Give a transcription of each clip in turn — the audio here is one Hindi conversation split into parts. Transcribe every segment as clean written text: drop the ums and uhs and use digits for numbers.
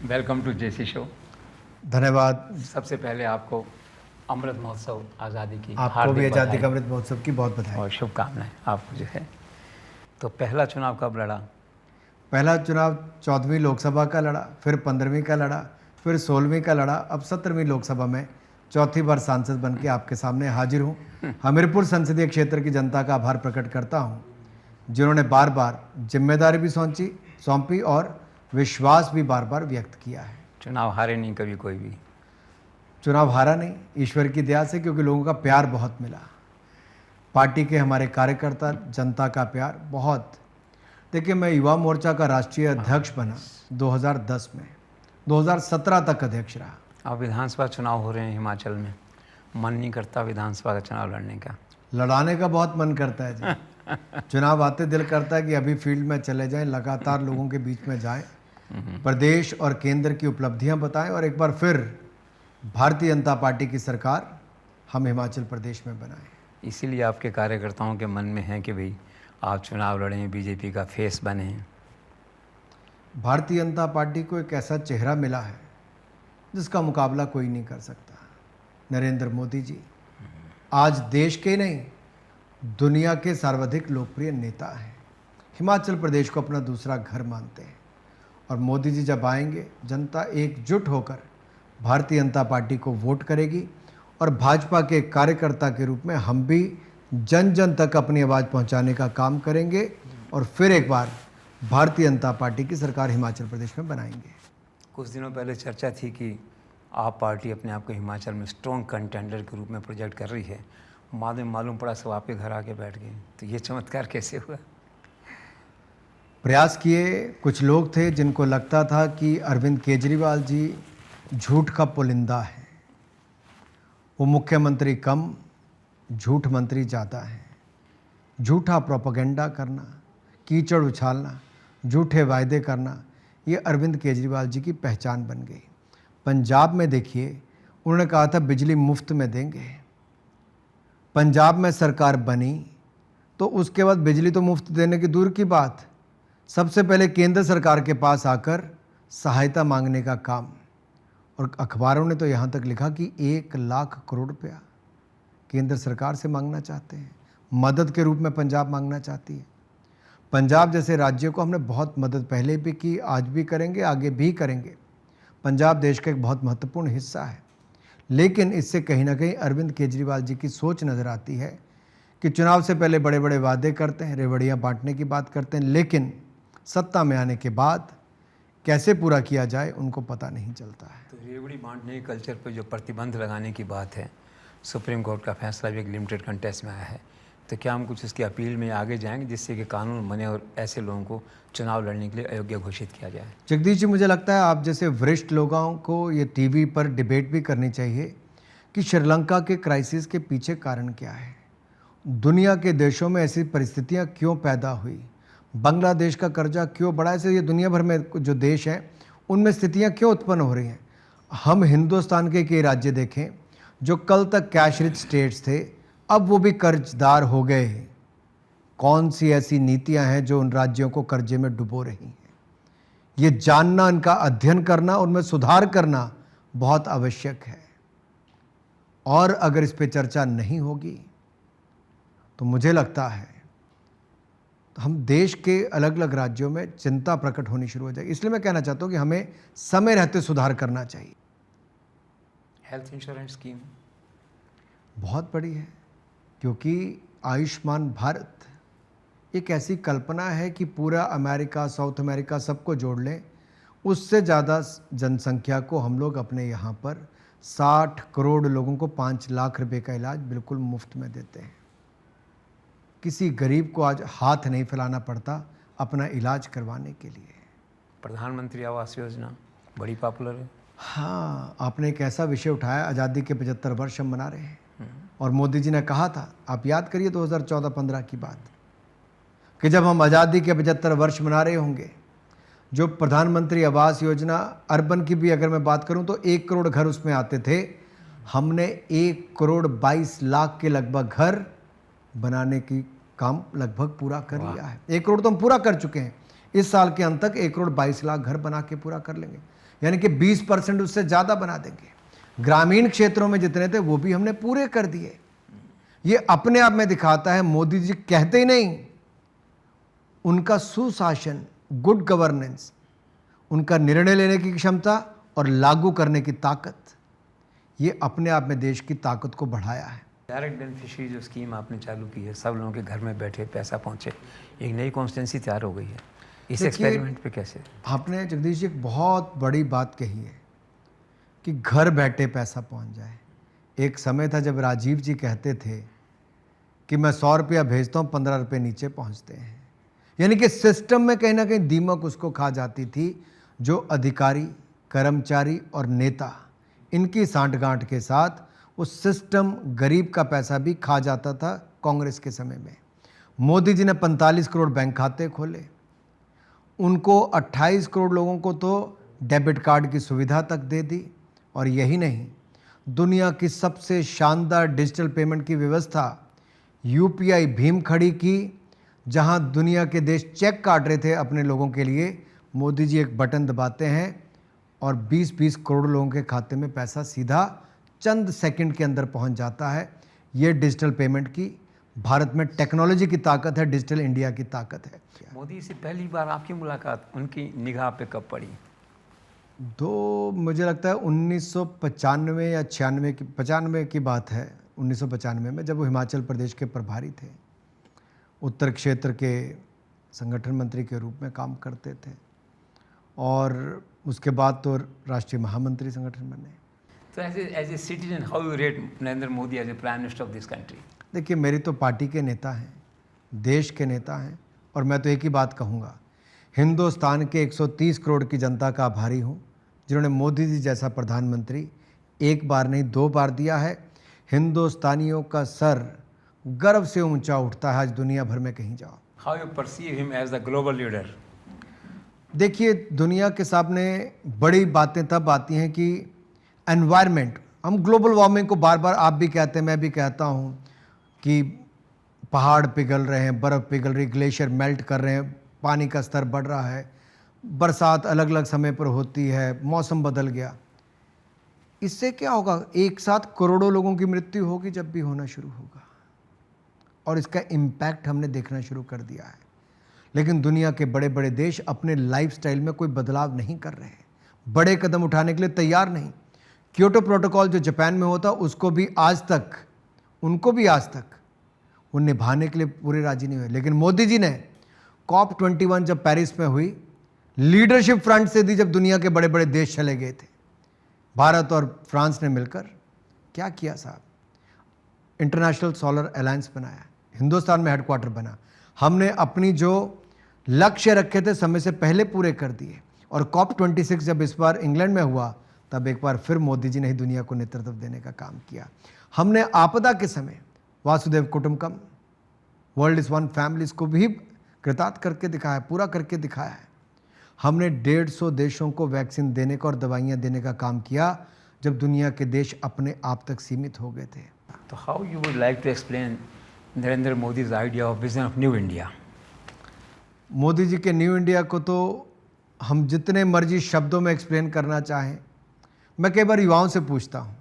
Welcome to JC show. धन्यवाद। सबसे पहले आपको अमृत महोत्सव आज़ादी की आपको भी हार्दिक आज़ादी का बधाई अमृत महोत्सव की बहुत बधाई। और शुभकामनाएं आपको जो है। तो पहला चुनाव कब लड़ा? पहला चुनाव 14वीं लोकसभा का लड़ा, फिर 15वीं का लड़ा, फिर 16वीं का लड़ा। अब 17वीं लोकसभा में चौथी बार सांसद बन के आपके सामने हाजिर हूँ। हमीरपुर संसदीय क्षेत्र की जनता का आभार प्रकट करता हूँ, जिन्होंने बार बार जिम्मेदारी भी सौंपी और विश्वास भी बार बार व्यक्त किया है। चुनाव हारे नहीं कभी कोई भी। चुनाव हारा नहीं, ईश्वर की दया से, क्योंकि लोगों का प्यार बहुत मिला। पार्टी के हमारे कार्यकर्ता, जनता का प्यार बहुत। देखिए, मैं युवा मोर्चा का राष्ट्रीय अध्यक्ष बना 2010 में, 2017 तक अध्यक्ष रहा। अब विधानसभा चुनाव हो रहे हैं हिमाचल में, मन नहीं करता विधानसभा का चुनाव लड़ने का? लड़ाने का बहुत मन करता है जी। चुनाव आते दिल करता है कि अभी फील्ड में चले जाएं, लगातार लोगों के बीच में जाएं, प्रदेश और केंद्र की उपलब्धियां बताएं और एक बार फिर भारतीय जनता पार्टी की सरकार हम हिमाचल प्रदेश में बनाएं। इसीलिए आपके कार्यकर्ताओं के मन में है कि भाई आप चुनाव लड़ें, बीजेपी का फेस बने। भारतीय जनता पार्टी को एक ऐसा चेहरा मिला है जिसका मुकाबला कोई नहीं कर सकता। नरेंद्र मोदी जी आज देश के नहीं, दुनिया के सर्वाधिक लोकप्रिय नेता हैं। हिमाचल प्रदेश को अपना दूसरा घर मानते हैं और मोदी जी जब आएंगे, जनता एकजुट होकर भारतीय जनता पार्टी को वोट करेगी और भाजपा के कार्यकर्ता के रूप में हम भी जन जन तक अपनी आवाज़ पहुंचाने का काम करेंगे और फिर एक बार भारतीय जनता पार्टी की सरकार हिमाचल प्रदेश में बनाएंगे। कुछ दिनों पहले चर्चा थी कि आप पार्टी अपने आप को हिमाचल में स्ट्रॉन्ग कंटेंडर के रूप में प्रोजेक्ट कर रही है। बाद में मालूम पड़ा सब आपके घर आके बैठ गए, तो ये चमत्कार कैसे हुआ? प्रयास किए, कुछ लोग थे जिनको लगता था कि अरविंद केजरीवाल जी झूठ का पुलिंदा है। वो मुख्यमंत्री कम, झूठ मंत्री ज़्यादा है। झूठा प्रोपेगेंडा करना, कीचड़ उछालना, झूठे वायदे करना, ये अरविंद केजरीवाल जी की पहचान बन गई। पंजाब में देखिए, उन्होंने कहा था बिजली मुफ्त में देंगे। पंजाब में सरकार बनी तो उसके बाद बिजली तो मुफ्त देने की दूर की बात, सबसे पहले केंद्र सरकार के पास आकर सहायता मांगने का काम। और अखबारों ने तो यहाँ तक लिखा कि 1 लाख करोड़ रुपया केंद्र सरकार से मांगना चाहते हैं, मदद के रूप में पंजाब मांगना चाहती है। पंजाब जैसे राज्य को हमने बहुत मदद पहले भी की, आज भी करेंगे, आगे भी करेंगे। पंजाब देश का एक बहुत महत्वपूर्ण हिस्सा है। लेकिन इससे कहीं ना कहीं अरविंद केजरीवाल जी की सोच नज़र आती है कि चुनाव से पहले बड़े बड़े वादे करते हैं, रेवड़ियाँ बांटने की बात करते हैं, लेकिन सत्ता में आने के बाद कैसे पूरा किया जाए उनको पता नहीं चलता है। तो रेवड़ी बांटने के कल्चर पर जो प्रतिबंध लगाने की बात है, सुप्रीम कोर्ट का फैसला भी एक लिमिटेड कंटेस्ट में आया है, तो क्या हम कुछ उसकी अपील में आगे जाएंगे जिससे कि कानून बने और ऐसे लोगों को चुनाव लड़ने के लिए अयोग्य घोषित किया जाए? जगदीश जी, मुझे लगता है आप जैसे वरिष्ठ लोगों को ये टीवी पर डिबेट भी करनी चाहिए कि श्रीलंका के क्राइसिस के पीछे कारण क्या है, दुनिया के देशों में ऐसी परिस्थितियां क्यों पैदा हुई, बांग्लादेश का कर्जा क्यों बढ़ा, ऐसे ये दुनिया भर में जो देश हैं उनमें स्थितियां क्यों उत्पन्न हो रही हैं। हम हिंदुस्तान के कई राज्य देखें जो कल तक कैश रिच स्टेट्स थे, अब वो भी कर्जदार हो गए। कौन सी ऐसी नीतियां हैं जो उन राज्यों को कर्जे में डुबो रही हैं? ये जानना, इनका अध्ययन करना, उनमें सुधार करना बहुत आवश्यक है। और अगर इस पे चर्चा नहीं होगी तो मुझे लगता है तो हम देश के अलग अलग राज्यों में चिंता प्रकट होनी शुरू हो जाएगी। इसलिए मैं कहना चाहता हूं कि हमें समय रहते सुधार करना चाहिए। हेल्थ इंश्योरेंस स्कीम बहुत बड़ी है, क्योंकि आयुष्मान भारत एक ऐसी कल्पना है कि पूरा अमेरिका, साउथ अमेरिका सबको जोड़ लें। उससे ज़्यादा जनसंख्या को हम लोग अपने यहाँ पर 60 करोड़ लोगों को 5 लाख रुपए का इलाज बिल्कुल मुफ्त में देते हैं। किसी गरीब को आज हाथ नहीं फैलाना पड़ता अपना इलाज करवाने के लिए। प्रधानमंत्री आवास योजना बड़ी पॉपुलर है। हाँ, आपने एक ऐसा विषय उठाया, आज़ादी के 75 वर्ष हम मना रहे हैं और मोदी जी ने कहा था, आप याद करिए 2014-15 की बात, कि जब हम आज़ादी के 75 वर्ष मना रहे होंगे, जो प्रधानमंत्री आवास योजना अर्बन की भी अगर मैं बात करूं तो 1 करोड़ घर उसमें आते थे। हमने 1 करोड़ 22 लाख के लगभग घर बनाने की काम लगभग पूरा कर लिया है। 1 करोड़ तो हम पूरा कर चुके हैं। इस साल के अंत तक 1 करोड़ 22 लाख घर बना के पूरा कर लेंगे। यानी कि 20% उससे ज़्यादा बना देंगे। ग्रामीण क्षेत्रों में जितने थे वो भी हमने पूरे कर दिए। ये अपने आप में दिखाता है मोदी जी कहते ही नहीं, उनका सुशासन, गुड गवर्नेंस, उनका निर्णय लेने की क्षमता और लागू करने की ताकत, ये अपने आप में देश की ताकत को बढ़ाया है। डायरेक्ट बेनिफिशियरी जो स्कीम आपने चालू की है, सब लोगों के घर में बैठे पैसा पहुंचे, एक नई कॉन्स्टिट्यूंसी तैयार हो गई है। इस एक्सपेरिमेंट पे कैसे? आपने जगदीश जी एक बहुत बड़ी बात कही है कि घर बैठे पैसा पहुंच जाए। एक समय था जब राजीव जी कहते थे कि मैं 100 रुपया भेजता हूँ, 15 रुपये नीचे पहुँचते हैं। यानी कि सिस्टम में कहीं ना कहीं दीमक उसको खा जाती थी, जो अधिकारी, कर्मचारी और नेता, इनकी सांठगांठ के साथ वो सिस्टम गरीब का पैसा भी खा जाता था। कांग्रेस के समय में मोदी जी ने 45 करोड़ बैंक खाते खोले, उनको 28 करोड़ लोगों को तो डेबिट कार्ड की सुविधा तक दे दी। और यही नहीं, दुनिया की सबसे शानदार डिजिटल पेमेंट की व्यवस्था यूपीआई भीम खड़ी की। जहां दुनिया के देश चेक काट रहे थे अपने लोगों के लिए, मोदी जी एक बटन दबाते हैं और 20-20 करोड़ लोगों के खाते में पैसा सीधा चंद सेकंड के अंदर पहुंच जाता है। ये डिजिटल पेमेंट की भारत में टेक्नोलॉजी की ताकत है, डिजिटल इंडिया की ताकत है। मोदी से पहली बार आपकी मुलाकात उनकी निगाह पे कब पड़ी? मुझे लगता है 1995 या 95 की बात है। 1995 में जब वो हिमाचल प्रदेश के प्रभारी थे, उत्तर क्षेत्र के संगठन मंत्री के रूप में काम करते थे, और उसके बाद तो राष्ट्रीय महामंत्री संगठन बने। तो as a citizen how you rate Narendra Modi as a prime minister of this country? देखिए, मेरी तो पार्टी के नेता हैं, देश के नेता हैं, और मैं तो एक ही बात कहूँगा, हिंदुस्तान के 130 करोड़ की जनता का आभारी हूँ, जिन्होंने मोदी जी जैसा प्रधानमंत्री एक बार नहीं 2 बार दिया है। हिंदुस्तानियों का सर गर्व से ऊंचा उठता है आज दुनिया भर में कहीं जाओ। How you perceive him as the global leader? देखिए, दुनिया के सामने बड़ी बातें तब आती हैं कि एनवायरनमेंट, हम ग्लोबल वार्मिंग को बार बार आप भी कहते हैं, मैं भी कहता हूँ कि पहाड़ पिघल रहे हैं, बर्फ़ पिघल रही, ग्लेशियर मेल्ट कर रहे हैं, पानी का स्तर बढ़ रहा है, बरसात अलग अलग समय पर होती है, मौसम बदल गया। इससे क्या होगा? एक साथ करोड़ों लोगों की मृत्यु होगी जब भी होना शुरू होगा, और इसका इम्पैक्ट हमने देखना शुरू कर दिया है। लेकिन दुनिया के बड़े बड़े देश अपने लाइफस्टाइल में कोई बदलाव नहीं कर रहे हैं, बड़े कदम उठाने के लिए तैयार नहीं। क्योटो प्रोटोकॉल जो जापान में होता, उसको भी आज तक, उनको भी आज तक वो निभाने के लिए पूरे राजी नहीं हुए। लेकिन मोदी जी ने COP21 जब पेरिस में हुई, लीडरशिप फ्रंट से दी, जब दुनिया के बड़े बड़े देश चले गए थे। भारत और फ्रांस ने मिलकर क्या किया साहब? इंटरनेशनल सोलर अलायंस बनाया, हिंदुस्तान में हेडक्वार्टर बना। हमने अपनी जो लक्ष्य रखे थे समय से पहले पूरे कर दिए। और COP26 जब इस बार इंग्लैंड में हुआ, तब एक बार फिर मोदी जी ने ही दुनिया को नेतृत्व देने का काम किया। हमने आपदा के समय Vasudhaiva Kutumbakam, world is one families को भी कृतार्थ करके दिखाया, पूरा करके दिखाया है। हमने 150 देशों को वैक्सीन देने का और दवाइयाँ देने का काम किया, जब दुनिया के देश अपने आप तक सीमित हो गए थे। तो how you would like to explain Narendra Modi's idea of vision of new India? Modi ji के न्यू इंडिया को तो हम जितने मर्जी शब्दों में एक्सप्लेन करना चाहें। मैं कई बार युवाओं से पूछता हूँ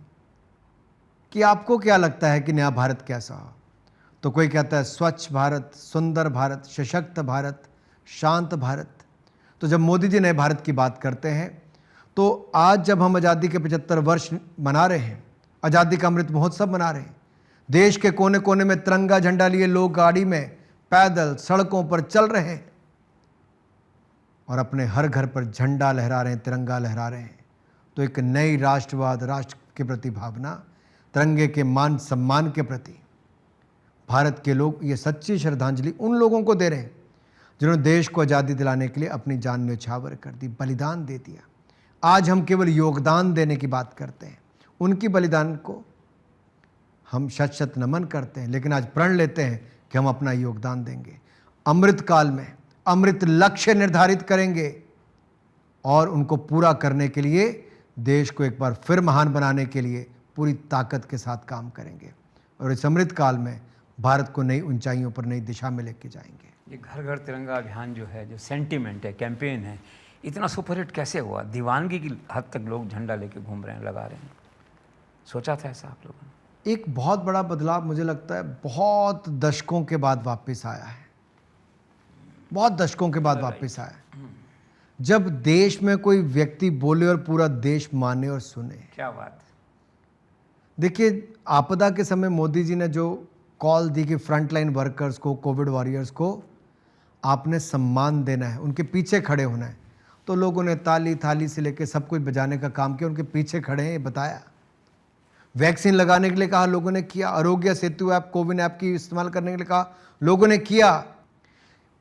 कि आपको क्या लगता है कि नया भारत कैसा हो? तो कोई कहता है स्वच्छ भारत, सुंदर भारत, सशक्त भारत, शांत भारत। तो जब मोदी जी नए भारत की बात करते हैं, तो आज जब हम आज़ादी के 75 वर्ष मना रहे हैं, आज़ादी का अमृत महोत्सव मना रहे हैं, देश के कोने कोने में तिरंगा झंडा लिए लोग गाड़ी में, पैदल, सड़कों पर चल रहे हैं और अपने हर घर पर झंडा लहरा रहे हैं, तिरंगा लहरा रहे हैं, तो एक नई राष्ट्रवाद, राष्ट्र के प्रति भावना, तिरंगे के मान सम्मान के प्रति भारत के लोग ये सच्ची श्रद्धांजलि उन लोगों को दे रहे हैं जिन्होंने देश को आज़ादी दिलाने के लिए अपनी जान न्यौछावर कर दी, बलिदान दे दिया। आज हम केवल योगदान देने की बात करते हैं, उनकी बलिदान को हम शत शत नमन करते हैं, लेकिन आज प्रण लेते हैं कि हम अपना योगदान देंगे। अमृत काल में अमृत लक्ष्य निर्धारित करेंगे और उनको पूरा करने के लिए देश को एक बार फिर महान बनाने के लिए पूरी ताकत के साथ काम करेंगे, और इस अमृत काल में भारत को नई ऊंचाइयों पर, नई दिशा में लेके जाएंगे। ये घर घर तिरंगा अभियान जो है, जो सेंटिमेंट है, कैंपेन है, इतना सुपरहिट कैसे हुआ? दीवानगी की हद तक लोग झंडा लेके घूम रहे हैं, लगा रहे हैं। सोचा था ऐसा आप लोगों ने? एक बहुत बड़ा बदलाव मुझे लगता है बहुत दशकों के बाद वापस आया है, बहुत दशकों के बाद वापस आया है, जब देश में कोई व्यक्ति बोले और पूरा देश माने और सुने। क्या बात। देखिए, आपदा के समय मोदी जी ने जो कॉल दी कि फ्रंटलाइन वर्कर्स को, कोविड वॉरियर्स को आपने सम्मान देना है, उनके पीछे खड़े होना है, तो लोगों ने ताली थाली से लेकर सब कुछ बजाने का काम किया, उनके पीछे खड़े हैं, ये बताया। वैक्सीन लगाने के लिए कहा, लोगों ने किया। आरोग्य सेतु ऐप, कोविन ऐप की इस्तेमाल करने के लिए कहा, लोगों ने किया।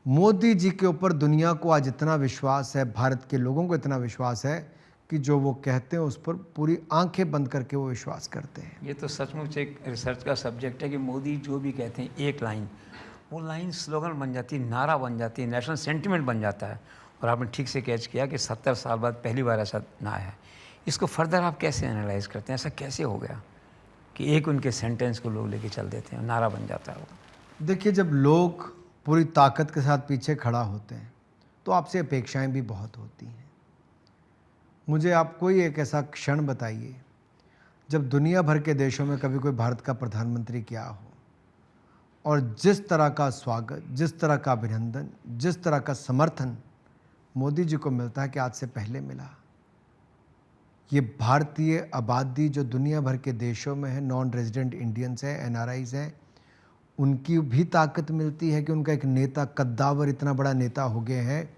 मोदी जी के ऊपर दुनिया को आज इतना विश्वास है, भारत के लोगों को इतना विश्वास है कि जो वो कहते हैं उस पर पूरी आंखें बंद करके वो विश्वास करते हैं। ये तो सचमुच एक रिसर्च का सब्जेक्ट है कि मोदी जो भी कहते हैं एक लाइन, वो लाइन स्लोगन बन जाती है, नारा बन जाती है, नेशनल सेंटिमेंट बन जाता है। और आपने ठीक से कैच किया कि 70 साल बाद पहली बार ऐसा ना आया है। इसको फर्दर आप कैसे एनालाइज करते हैं? ऐसा कैसे हो गया कि एक उनके सेंटेंस को लोग लेके चल देते हैं, नारा बन जाता है वो? देखिए, जब लोग पूरी ताकत के साथ पीछे खड़ा होते हैं तो आपसे अपेक्षाएं भी बहुत होती हैं। मुझे आप कोई एक ऐसा क्षण बताइए जब दुनिया भर के देशों में कभी कोई भारत का प्रधानमंत्री किया हो और जिस तरह का स्वागत, जिस तरह का अभिनंदन, जिस तरह का समर्थन मोदी जी को मिलता है कि आज से पहले मिला। ये भारतीय आबादी जो दुनिया भर के देशों में है, नॉन रेजिडेंट इंडियंस हैं, एनआरआईज हैं, उनकी भी ताकत मिलती है कि उनका एक नेता, कद्दावर इतना बड़ा नेता हो गए हैं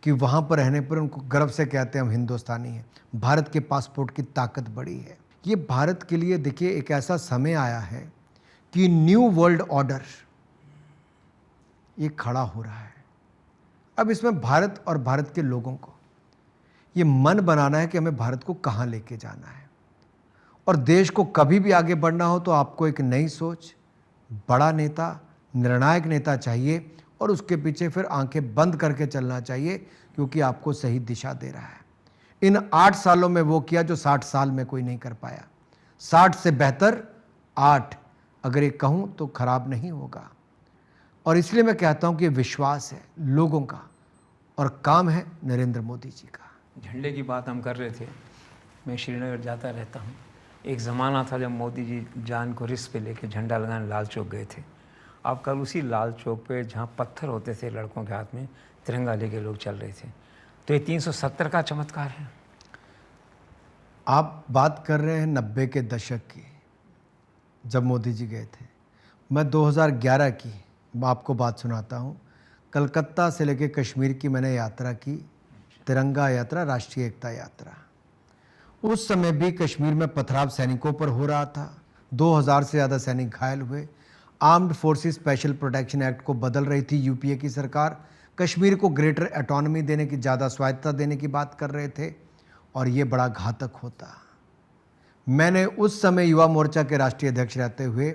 कि वहाँ पर रहने पर उनको गर्व से कहते हैं हम हिंदुस्तानी हैं। भारत के पासपोर्ट की ताकत बड़ी है। ये भारत के लिए देखिए एक ऐसा समय आया है कि न्यू वर्ल्ड ऑर्डर ये खड़ा हो रहा है। अब इसमें भारत और भारत के लोगों को ये मन बनाना है कि हमें भारत को कहाँ लेके जाना है। और देश को कभी भी आगे बढ़ना हो तो आपको एक नई सोच, बड़ा नेता, निर्णायक नेता चाहिए और उसके पीछे फिर आंखें बंद करके चलना चाहिए, क्योंकि आपको सही दिशा दे रहा है। इन 8 सालों में वो किया जो 60 साल में कोई नहीं कर पाया। 60 से बेहतर 8, अगर ये कहूँ तो खराब नहीं होगा। और इसलिए मैं कहता हूँ कि विश्वास है लोगों का और काम है नरेंद्र मोदी जी का। झंडे की बात हम कर रहे थे, मैं श्रीनगर जाता रहता हूँ। एक ज़माना था जब मोदी जी जान को रिस्क पे लेके झंडा लगाने लाल चौक गए थे। अब कल उसी लाल चौक पे जहाँ पत्थर होते थे लड़कों के हाथ में, तिरंगा लेके लोग चल रहे थे। तो ये 370 का चमत्कार है। आप बात कर रहे हैं 90 के दशक की, जब मोदी जी गए थे। मैं 2011 की आपको बात सुनाता हूँ। कलकत्ता से लेके कश्मीर की मैंने यात्रा की, तिरंगा यात्रा, राष्ट्रीय एकता यात्रा। उस समय भी कश्मीर में पथराव सैनिकों पर हो रहा था। 2000 से ज़्यादा सैनिक घायल हुए। Armed forces special protection act को बदल रही थी यूपीए की सरकार। कश्मीर को ग्रेटर ऑटोनॉमी देने की, ज़्यादा स्वायत्तता देने की बात कर रहे थे और ये बड़ा घातक होता। मैंने उस समय युवा मोर्चा के राष्ट्रीय अध्यक्ष रहते हुए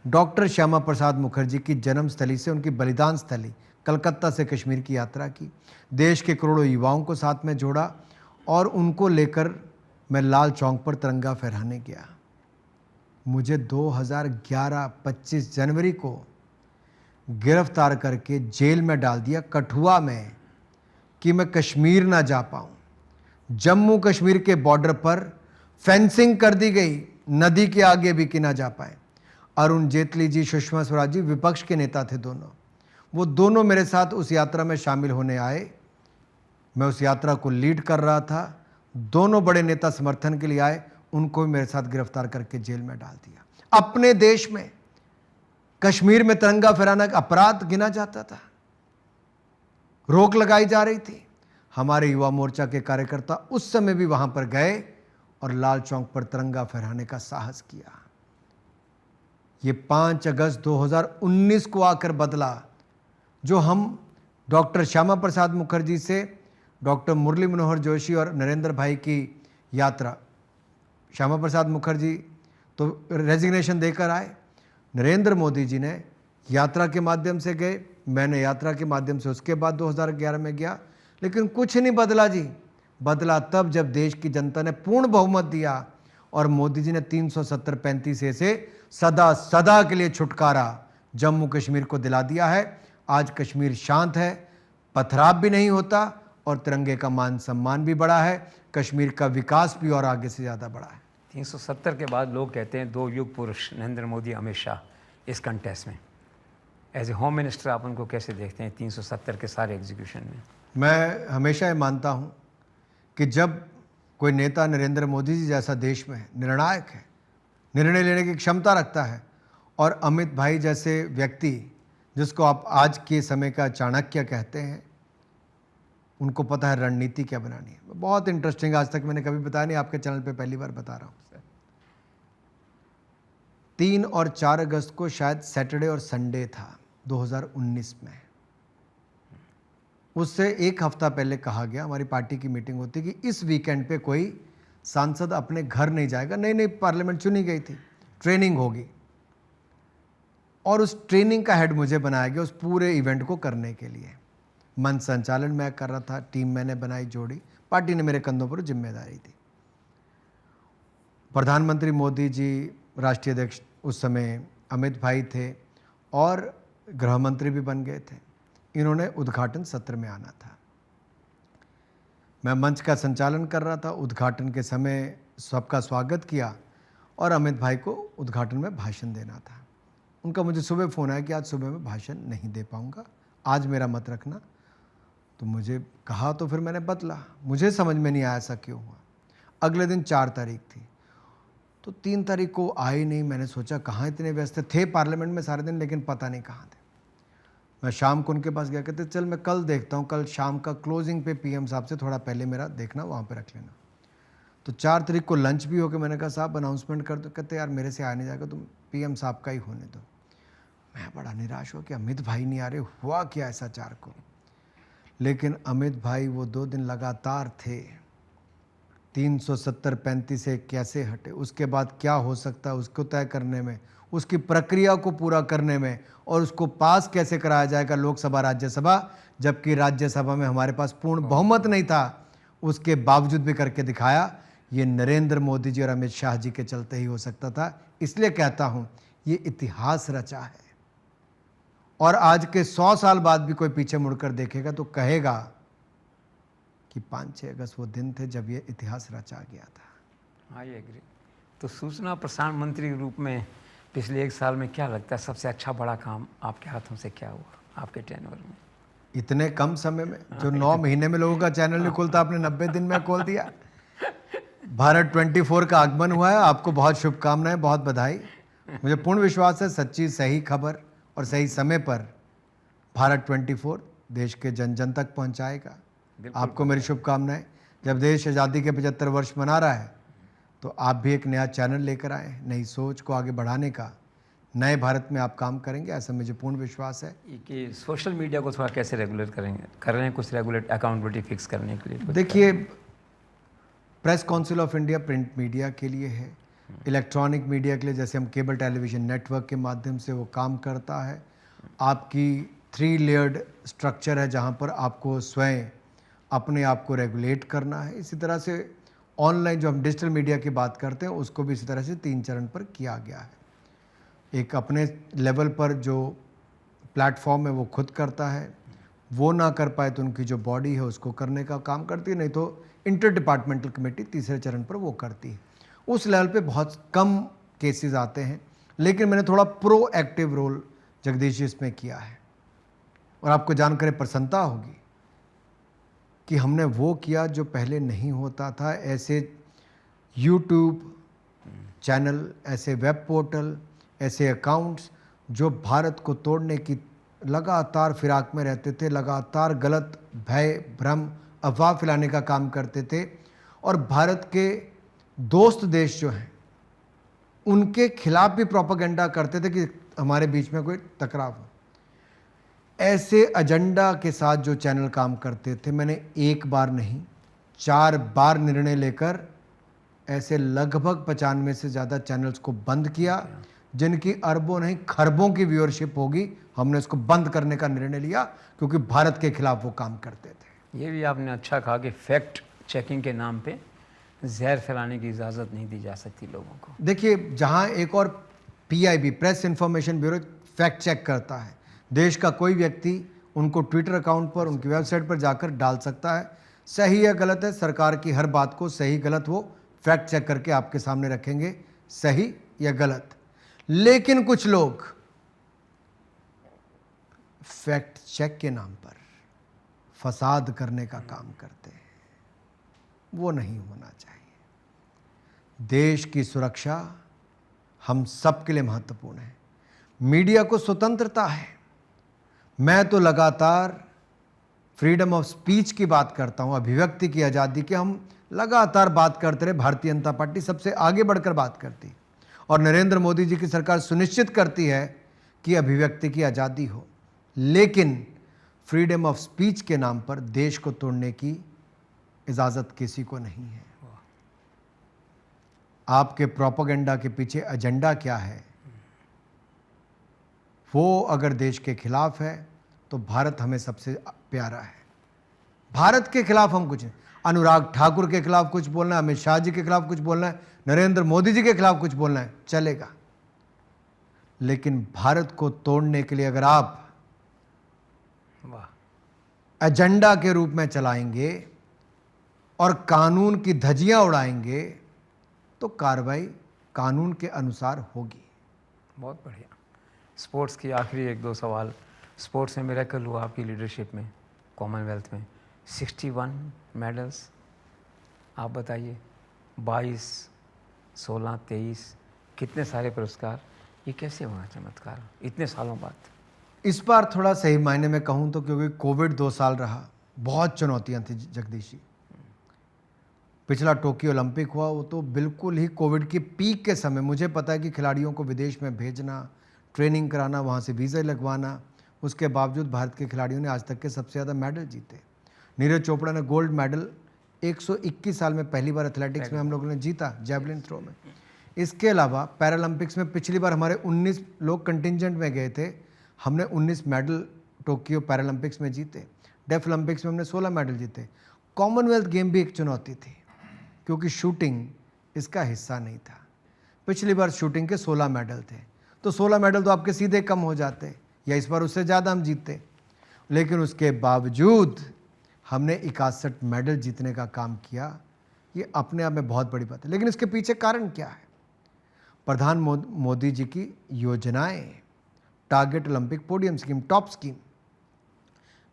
डॉक्टर श्यामा प्रसाद मुखर्जी की जन्मस्थली से उनकी बलिदान स्थली कलकत्ता से कश्मीर की यात्रा की। देश के करोड़ों युवाओं को साथ में जोड़ा और उनको लेकर मैं लाल चौक पर तिरंगा फहराने गया। मुझे 2011 25 जनवरी को गिरफ्तार करके जेल में डाल दिया कठुआ में कि मैं कश्मीर ना जा पाऊँ। जम्मू कश्मीर के बॉर्डर पर फेंसिंग कर दी गई, नदी के आगे भी कि ना जा पाए। अरुण जेटली जी, सुषमा स्वराज जी विपक्ष के नेता थे दोनों, वो दोनों मेरे साथ उस यात्रा में शामिल होने आए। मैं उस यात्रा को लीड कर रहा था। दोनों बड़े नेता समर्थन के लिए आए, उनको भी मेरे साथ गिरफ्तार करके जेल में डाल दिया। अपने देश में कश्मीर में तिरंगा फहराना का अपराध गिना जाता था, रोक लगाई जा रही थी। हमारे युवा मोर्चा के कार्यकर्ता उस समय भी वहां पर गए और लाल चौक पर तिरंगा फहराने का साहस किया। ये 5 अगस्त 2019 को आकर बदला, जो हम डॉक्टर श्यामा प्रसाद मुखर्जी से डॉक्टर मुरली मनोहर जोशी और नरेंद्र भाई की यात्रा। श्यामा प्रसाद मुखर्जी तो रेजिग्नेशन देकर आए, नरेंद्र मोदी जी ने यात्रा के माध्यम से गए, मैंने यात्रा के माध्यम से उसके बाद 2011 में गया। लेकिन कुछ नहीं बदला जी। बदला तब जब देश की जनता ने पूर्ण बहुमत दिया और मोदी जी ने 370-35 से सदा सदा के लिए छुटकारा जम्मू कश्मीर को दिला दिया है। आज कश्मीर शांत है, पथराव भी नहीं होता और तिरंगे का मान सम्मान भी बढ़ा है, कश्मीर का विकास भी और आगे से ज़्यादा बढ़ा है। 370 के बाद लोग कहते हैं दो युग पुरुष नरेंद्र मोदी अमित शाह इस कंटेस्ट में। एज ए होम मिनिस्टर आप उनको कैसे देखते हैं 370 के सारे एग्जीक्यूशन में? मैं हमेशा ये मानता हूँ कि जब कोई नेता नरेंद्र मोदी जी जैसा देश में है, निर्णायक है, निर्णय लेने की क्षमता रखता है, और अमित भाई जैसे व्यक्ति जिसको आप आज के समय का चाणक्य कहते हैं, उनको पता है रणनीति क्या बनानी है। बहुत इंटरेस्टिंग, आज तक मैंने कभी बताया नहीं, आपके चैनल पे पहली बार बता रहा हूँ। 3 और 4 अगस्त को शायद सैटरडे और संडे था 2019 में। उससे एक हफ्ता पहले कहा गया, हमारी पार्टी की मीटिंग होती कि इस वीकेंड पे कोई सांसद अपने घर नहीं जाएगा। नई पार्लियामेंट चुनी गई थी, ट्रेनिंग होगी, और उस ट्रेनिंग का हेड मुझे बनाया गया उस पूरे इवेंट को करने के लिए। मंच संचालन मैं कर रहा था, टीम मैंने बनाई जोड़ी, पार्टी ने मेरे कंधों पर जिम्मेदारी दी। प्रधानमंत्री मोदी जी, राष्ट्रीय अध्यक्ष उस समय अमित भाई थे, और गृह मंत्री भी बन गए थे। इन्होंने उद्घाटन सत्र में आना था। मैं मंच का संचालन कर रहा था, उद्घाटन के समय सबका स्वागत किया, और अमित भाई को उद्घाटन में भाषण देना था। उनका मुझे सुबह फ़ोन आया कि आज सुबह मैं भाषण नहीं दे पाऊँगा, आज मेरा मत रखना। तो मुझे कहा, तो फिर मैंने बदला, मुझे समझ में नहीं आया ऐसा क्यों हुआ। अगले दिन 4 तारीख थी, तो 3 तारीख को आए नहीं। मैंने सोचा कहाँ इतने व्यस्त थे पार्लियामेंट में सारे दिन, लेकिन पता नहीं कहाँ थे। मैं शाम को उनके पास गया, कहते चल मैं कल देखता हूँ, कल शाम का क्लोजिंग पे पीएम साहब से थोड़ा पहले मेरा देखना, वहाँ पे रख लेना। तो 4 तारीख को लंच भी हो गया। मैंने कहा साहब अनाउंसमेंट कर दो। कहते यार मेरे से आ नहीं जाएगा, तुम पीएम साहब का ही होने दो। मैं बड़ा निराश हुआ कि अमित भाई नहीं आ रहे, हुआ क्या ऐसा 4 को। लेकिन अमित भाई वो 2 दिन लगातार थे। 370-35 से कैसे हटे, उसके बाद क्या हो सकता है उसको तय करने में, उसकी प्रक्रिया को पूरा करने में, और उसको पास कैसे कराया जाएगा लोकसभा राज्यसभा, जबकि राज्यसभा में हमारे पास पूर्ण बहुमत नहीं था, उसके बावजूद भी करके दिखाया। ये नरेंद्र मोदी जी और अमित शाह जी के चलते ही हो सकता था। इसलिए कहता हूँ ये इतिहास रचा है, और आज के 100 साल बाद भी कोई पीछे मुड़कर देखेगा तो कहेगा कि 5-6 अगस्त वो दिन थे जब ये इतिहास रचा गया था। I agree. तो सूचना प्रसारण मंत्री के रूप में पिछले 1 साल में क्या लगता है सबसे अच्छा बड़ा काम आपके हाथों से क्या हुआ आपके टेन्योर में? इतने कम समय में, जो 9 महीने में लोगों का चैनल नहीं खुलता, आपने 90 दिन में खोल दिया। भारत 24 का आगमन हुआ है, आपको बहुत शुभकामनाएं, बहुत बधाई। मुझे पूर्ण विश्वास है सच्ची सही खबर और सही समय पर भारत 24 देश के जन जन तक पहुंचाएगा। आपको मेरी शुभकामनाएं। जब देश आज़ादी के 75 वर्ष मना रहा है, तो आप भी एक नया चैनल लेकर आए, नई सोच को आगे बढ़ाने का, नए भारत में आप काम करेंगे, ऐसा मुझे पूर्ण विश्वास है। कि सोशल मीडिया को थोड़ा कैसे रेगुलेट करेंगे, कर रहे हैं कुछ रेगुलेट अकाउंटेबिलिटी फिक्स करने के लिए? देखिए, press council of India print media के लिए है, इलेक्ट्रॉनिक मीडिया के लिए जैसे हम केबल टेलीविज़न नेटवर्क के माध्यम से वो काम करता है। आपकी 3 लेयर्ड स्ट्रक्चर है जहाँ पर आपको स्वयं अपने आप को रेगुलेट करना है। इसी तरह से ऑनलाइन जो हम डिजिटल मीडिया की बात करते हैं उसको भी इसी तरह से 3 चरण पर किया गया है। एक अपने लेवल पर जो प्लेटफॉर्म है वो खुद करता है, वो ना कर पाए तो उनकी जो बॉडी है उसको करने का काम करती है, नहीं तो इंटर डिपार्टमेंटल कमेटी तीसरे चरण पर वो करती है। उस लेवल पे बहुत कम केसेस आते हैं, लेकिन मैंने थोड़ा प्रोएक्टिव रोल जगदीश जी इसमें किया है, और आपको जानकर प्रसन्नता होगी कि हमने वो किया जो पहले नहीं होता था। ऐसे यूट्यूब चैनल, ऐसे वेब पोर्टल, ऐसे अकाउंट्स जो भारत को तोड़ने की लगातार फिराक में रहते थे, लगातार गलत भय भ्रम अफवाह फैलाने का काम करते थे, और भारत के दोस्त देश जो हैं उनके खिलाफ भी प्रोपेगेंडा करते थे कि हमारे बीच में कोई टकराव हो। ऐसे एजेंडा के साथ जो चैनल काम करते थे, मैंने 1 बार नहीं 4 बार निर्णय लेकर ऐसे लगभग 95 से ज़्यादा चैनल्स को बंद किया, जिनकी अरबों नहीं खरबों की व्यूअरशिप होगी। हमने इसको बंद करने का निर्णय लिया क्योंकि भारत के खिलाफ वो काम करते थे। ये भी आपने अच्छा कहा कि फैक्ट चेकिंग के नाम पे जहर फैलाने की इजाज़त नहीं दी जा सकती लोगों को। देखिए, जहाँ एक और PIB press information bureau fact check करता है, देश का कोई व्यक्ति उनको ट्विटर अकाउंट पर, उनकी वेबसाइट पर जाकर डाल सकता है। सही या गलत है, सरकार की हर बात को सही गलत वो फैक्ट चेक करके आपके सामने रखेंगे, सही या गलत। लेकिन कुछ लोग फैक्ट चेक के नाम पर फसाद करने का काम करते हैं, वो नहीं होना चाहिए। देश की सुरक्षा हम सबके लिए महत्वपूर्ण है। मीडिया को स्वतंत्रता है। मैं तो लगातार फ्रीडम ऑफ स्पीच की बात करता हूं, अभिव्यक्ति की आज़ादी की हम लगातार बात करते रहे। भारतीय जनता पार्टी सबसे आगे बढ़कर बात करती और नरेंद्र मोदी जी की सरकार सुनिश्चित करती है कि अभिव्यक्ति की आज़ादी हो, लेकिन फ्रीडम ऑफ स्पीच के नाम पर देश को तोड़ने की इजाज़त किसी को नहीं है। आपके प्रोपेगेंडा के पीछे एजेंडा क्या है, वो अगर देश के खिलाफ है तो भारत हमें सबसे प्यारा है। भारत के खिलाफ हम कुछ, अनुराग ठाकुर के खिलाफ कुछ बोलना है, अमित शाह जी के खिलाफ कुछ बोलना है, नरेंद्र मोदी जी के खिलाफ कुछ बोलना है, चलेगा। लेकिन भारत को तोड़ने के लिए अगर आप एजेंडा के रूप में चलाएंगे और कानून की धज्जियां उड़ाएंगे तो कार्रवाई कानून के अनुसार होगी। बहुत बढ़िया। स्पोर्ट्स की आखिरी एक दो सवाल। स्पोर्ट्स में मिरेकल हुआ आपकी लीडरशिप में, कॉमनवेल्थ में 61 मेडल्स, आप बताइए 22, 16, 23, कितने सारे पुरस्कार, ये कैसे हुआ चमत्कार इतने सालों बाद? इस बार थोड़ा सही मायने में कहूँ तो क्योंकि कोविड 2 साल रहा, बहुत चुनौतियाँ थी जगदीश जी। पिछला टोक्यो ओलंपिक हुआ, वो तो बिल्कुल ही कोविड की पीक के समय। मुझे पता है कि खिलाड़ियों को विदेश में भेजना, ट्रेनिंग कराना, वहाँ से वीज़ा लगवाना, उसके बावजूद भारत के खिलाड़ियों ने आज तक के सबसे ज़्यादा मेडल जीते। नीरज चोपड़ा ने गोल्ड मेडल 121 साल में पहली बार एथलेटिक्स में हम लोगों ने जीता, जैवलिन थ्रो में। इसके अलावा पैरालंपिक्स में पिछली बार हमारे 19 लोग कंटिजेंट में गए थे, हमने 19 मेडल टोक्यो पैरालंपिक्स में जीते। डेफ ओलंपिक्स में हमने 16 मेडल जीते। कॉमनवेल्थ गेम भी एक चुनौती थी क्योंकि शूटिंग इसका हिस्सा नहीं था। पिछली बार शूटिंग के 16 मेडल थे, तो 16 मेडल तो आपके सीधे कम हो जाते, या इस बार उससे ज़्यादा हम जीतते। लेकिन उसके बावजूद हमने 61 मेडल जीतने का काम किया, ये अपने आप में बहुत बड़ी बात है। लेकिन इसके पीछे कारण क्या है? प्रधान मोदी जी की योजनाएं, target Olympic podium scheme, top scheme,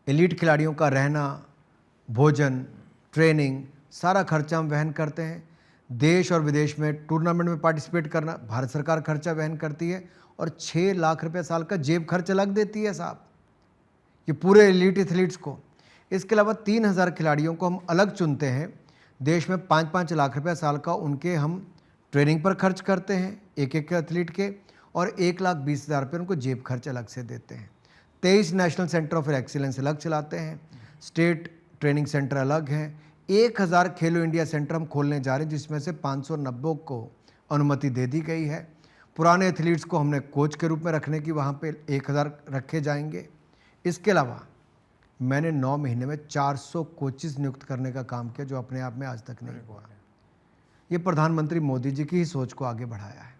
elite खिलाड़ियों का रहना, भोजन, ट्रेनिंग, सारा खर्चा हम वहन करते हैं। देश और विदेश में टूर्नामेंट में पार्टिसिपेट करना भारत सरकार खर्चा वहन करती है और 6 लाख रुपए साल का जेब खर्च अलग देती है साहब, ये पूरे एलीट एथलीट्स को। इसके अलावा 3000 खिलाड़ियों को हम अलग चुनते हैं, देश में 5-5 लाख रुपए साल का उनके हम ट्रेनिंग पर खर्च करते हैं एक एक एथलीट के, और 1,20,000 रुपये उनको जेब खर्च अलग से देते हैं। 23 नेशनल सेंटर ऑफ एक्सीलेंस अलग चलाते हैं, स्टेट ट्रेनिंग सेंटर अलग हैं। 1000 खेलो इंडिया सेंटर हम खोलने जा रहे हैं, जिसमें से 590 को अनुमति दे दी गई है। पुराने एथलीट्स को हमने कोच के रूप में रखने की, वहाँ पे 1000 रखे जाएंगे। इसके अलावा मैंने 9 महीने में 400 कोचेस नियुक्त करने का काम किया, जो अपने आप में आज तक नहीं हुआ। ये प्रधानमंत्री मोदी जी की ही सोच को आगे बढ़ाया है।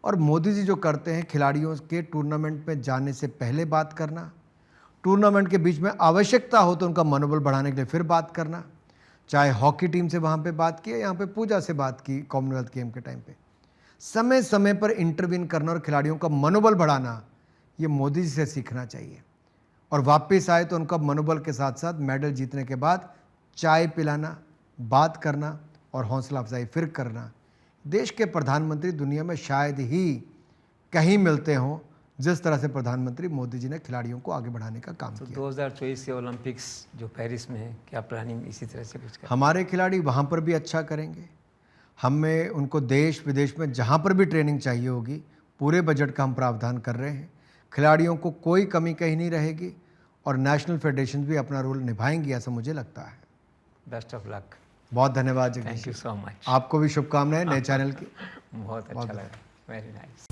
और मोदी जी जो करते हैं, खिलाड़ियों के टूर्नामेंट में जाने से पहले बात करना, टूर्नामेंट के बीच में आवश्यकता हो तो उनका मनोबल बढ़ाने के लिए फिर बात करना, चाहे हॉकी टीम से वहाँ पे बात की, यहाँ पे पूजा से बात की, कॉमनवेल्थ गेम के टाइम पे समय समय पर इंटरवीन करना और खिलाड़ियों का मनोबल बढ़ाना, ये मोदी जी से सीखना चाहिए। और वापस आए तो उनका मनोबल के साथ साथ मेडल जीतने के बाद चाय पिलाना, बात करना और हौसला अफजाई फिर करना। देश के प्रधानमंत्री दुनिया में शायद ही कहीं मिलते हों जिस तरह से प्रधानमंत्री मोदी जी ने खिलाड़ियों को आगे बढ़ाने का काम किया। 2024 के ओलंपिक्स जो पेरिस में है, क्या प्लानिंग इसी तरह से कुछ? हमारे खिलाड़ी वहाँ पर भी अच्छा करेंगे। हमें उनको देश विदेश में जहाँ पर भी ट्रेनिंग चाहिए होगी, पूरे बजट का हम प्रावधान कर रहे हैं। खिलाड़ियों को कोई कमी कहीं नहीं रहेगी और नेशनल फेडरेशन भी अपना रोल निभाएंगी, ऐसा मुझे लगता है। Best of luck. बहुत धन्यवाद Jagdish. Thank you so much. आपको भी शुभकामनाएं नए चैनल की। बहुत अच्छा लगा, वेरी नाइस।